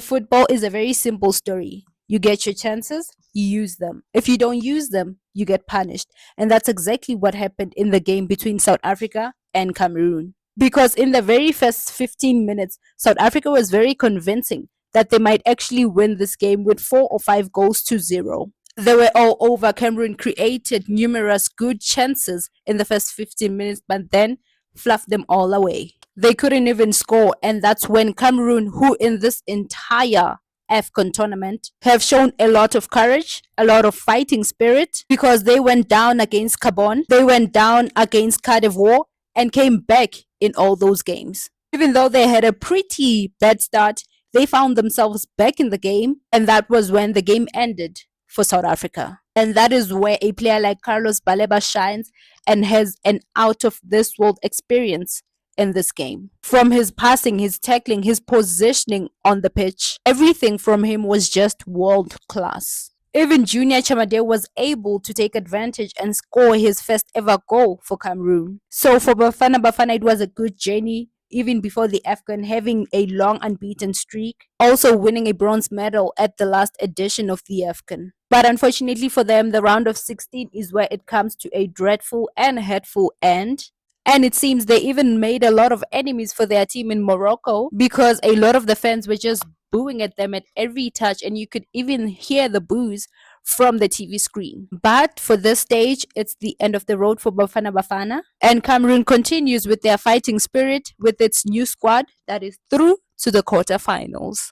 Football is a very simple story. You get your chances, you use them. If you don't use them, you get punished. And that's exactly what happened in the game between South Africa and Cameroon. Because in the very first 15 minutes, South Africa was very convincing that they might actually win this game with 4 or 5 goals to 0. They were all over. Cameroon created numerous good chances in the first 15 minutes, but then fluffed them all away. They couldn't even score, and that's when Cameroon, who in this entire AFCON tournament have shown a lot of courage, a lot of fighting spirit, because they went down against Gabon, they went down against Cote d'Ivoire, and came back in all those games. Even though they had a pretty bad start, they found themselves back in the game, and that was when the game ended for South Africa. And that is where a player like Carlos Baleba shines and has an out of this world experience in this game. From his passing, his tackling, his positioning on the pitch, everything from him was just world class. Even Junior Chamade was able to take advantage and score his first ever goal for Cameroon. So for Bafana Bafana, it was a good journey, even before the AFCON, having a long unbeaten streak, also winning a bronze medal at the last edition of the AFCON. But unfortunately for them, the round of 16 is where it comes to a dreadful and hurtful end. And it seems they even made a lot of enemies for their team in Morocco, because a lot of the fans were just booing at them at every touch, and you could even hear the boos from the TV screen. But for this stage, it's the end of the road for Bafana Bafana, and Cameroon continues with their fighting spirit with its new squad that is through to the quarterfinals.